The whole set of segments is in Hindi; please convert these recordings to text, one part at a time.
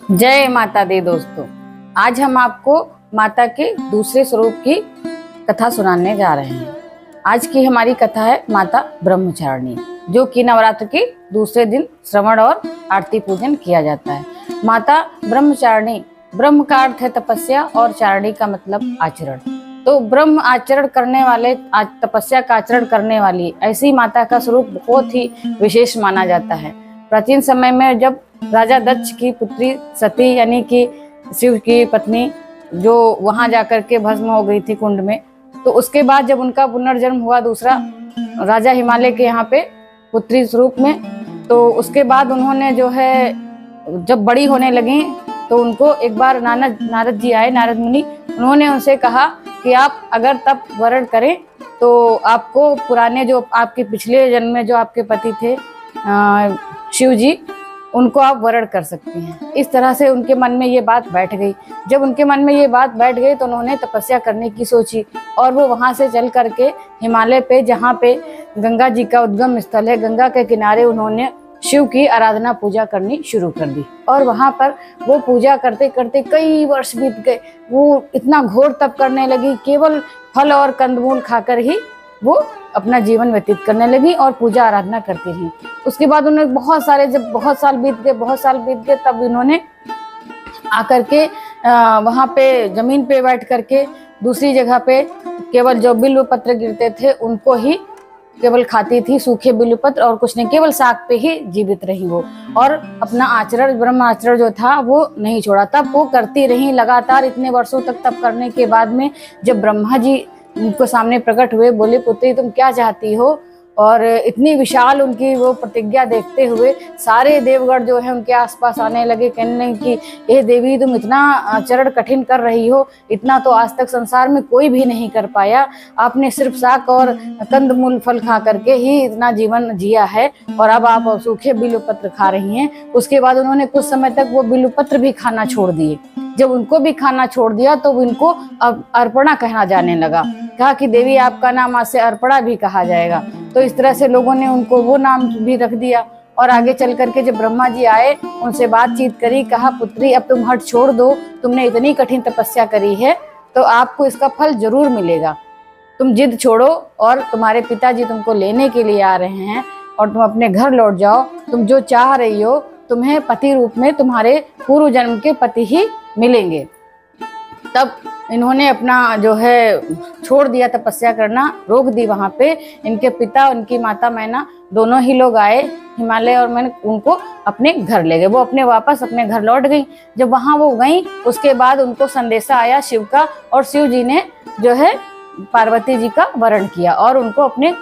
जय माता दी दोस्तों। आज हम आपको माता के दूसरे स्वरूप की कथा सुनाने जा रहे हैं। आज की हमारी कथा है माता ब्रह्मचारिणी, जो कि नवरात्र के दूसरे दिन श्रवण और आरती पूजन किया जाता है। माता ब्रह्मचारिणी, ब्रह्म का अर्थ है तपस्या और चारिणी का मतलब आचरण। तो ब्रह्म आचरण करने वाले, तपस्या का आचरण करने वाली ऐसी माता का स्वरूप बहुत ही विशेष माना जाता है। प्राचीन समय में जब राजा दक्ष की पुत्री सती यानी कि शिव की पत्नी जो वहां जाकर के भस्म हो गई थी कुंड में, तो उसके बाद जब उनका पुनर्जन्म हुआ दूसरा राजा हिमालय के यहाँ पे पुत्री स्वरूप में, तो उसके बाद उन्होंने जो है जब बड़ी होने लगी तो उनको एक बार नारद जी आए, नारद मुनि, उन्होंने उनसे कहा कि आप अगर तप वरण करें तो आपको पुराने जो आपके पिछले जन्म में जो आपके पति थे शिव जी, उनको आप वरण कर सकती हैं। इस तरह से उनके मन में ये बात बैठ गई। जब उनके मन में ये बात बैठ गई तो उन्होंने तपस्या करने की सोची और वो वहां से चल करके हिमालय पे, जहाँ पे गंगा जी का उद्गम स्थल है, गंगा के किनारे उन्होंने शिव की आराधना पूजा करनी शुरू कर दी। और वहां पर वो पूजा करते करते कई वर्ष बीत गए। वो इतना घोर तप करने लगी, केवल फल और कंदमूल खाकर ही वो अपना जीवन व्यतीत करने लगी और पूजा आराधना करती रही। उसके बाद उन्होंने जब बहुत साल बीत गए, तब इन्होंने आकर के वहां पे जमीन पे बैठ करके दूसरी जगह पे केवल जो बिल्व पत्र गिरते थे उनको ही केवल खाती थी, सूखे बिल्व पत्र, और कुछ नहीं, केवल साग पे ही जीवित रही वो। और अपना आचरण, ब्रह्म आचरण जो था वो नहीं छोड़ा। तब वो करती रही लगातार इतने वर्षों तक। तप करने के बाद में जब ब्रह्मा जी उनको सामने प्रकट हुए, बोले पुत्री तुम क्या चाहती हो, और इतनी विशाल उनकी वो प्रतिज्ञा देखते हुए सारे देवगण जो है उनके आसपास आने लगे, कहने कि हे देवी तुम इतना आचरण कठिन कर रही हो, इतना तो आज तक संसार में कोई भी नहीं कर पाया। आपने सिर्फ शाक और कंदमूल फल खा करके ही इतना जीवन जिया है और अब आप सूखे बिल्व पत्र खा रही हैं। उसके बाद उन्होंने कुछ समय तक वो बिल्व पत्र भी खाना छोड़ दिए। जब उनको भी खाना छोड़ दिया तो उनको अब अर्पणा कहना जाने लगा। कहा कि देवी आपका नाम आज से अर्पणा भी कहा जाएगा। तो इस तरह से लोगों ने उनको वो नाम भी रख दिया। और आगे चल करके जब ब्रह्मा जी आए, उनसे बातचीत करी, कहा पुत्री अब तुम हट छोड़ दो, तुमने इतनी कठिन तपस्या करी है तो आपको इसका फल जरूर मिलेगा। तुम जिद छोड़ो और तुम्हारे पिताजी तुमको लेने के लिए आ रहे हैं और तुम अपने घर लौट जाओ। तुम जो चाह रही हो तुम्हें पति रूप में तुम्हारे पूर्व जन्म के पति ही मिलेंगे। तब इन्होंने अपना जो है छोड़ दिया, तपस्या करना रोक दी वहां पे। इनके पिता, उनकी माता मैना दोनों ही लोग आए हिमालय और मैंने उनको अपने घर ले गए। वो वापस अपने घर लौट गई। जब वहां वो गई उसके बाद उनको संदेशा आया शिव का, और शिव जी ने जो है पार्वती जी का वरण किया और उनको अपने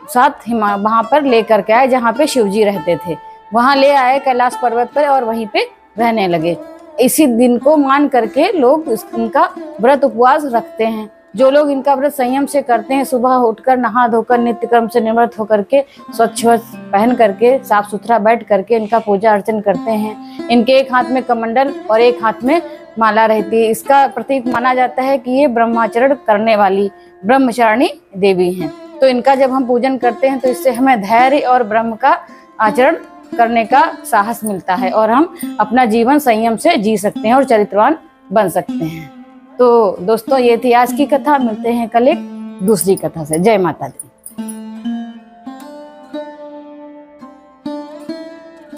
साथ वहां पर लेकर के आए जहाँ पे शिव जी रहते थे। वहां ले आए कैलाश पर्वत पर और वहीं पे रहने लगे। इसी दिन को मान करके लोग इनका व्रत उपवास रखते हैं। जो लोग इनका व्रत संयम से करते हैं, सुबह उठकर नहा धोकर नित्य क्रम से निवृत्त होकर के स्वच्छ पहन करके साफ सुथरा बैठ करके इनका पूजा अर्चन करते हैं। इनके एक हाथ में कमंडल और एक हाथ में माला रहती है। इसका प्रतीक माना जाता है कि ये ब्रह्माचरण करने वाली ब्रह्मचारिणी देवी हैं। तो इनका जब हम पूजन करते हैं तो इससे हमें धैर्य और ब्रह्म का आचरण करने का साहस मिलता है और हम अपना जीवन संयम से जी सकते हैं और चरित्रवान बन सकते हैं। तो दोस्तों ये थी आज की कथा। मिलते हैं कल एक दूसरी कथा से। जय माता दी।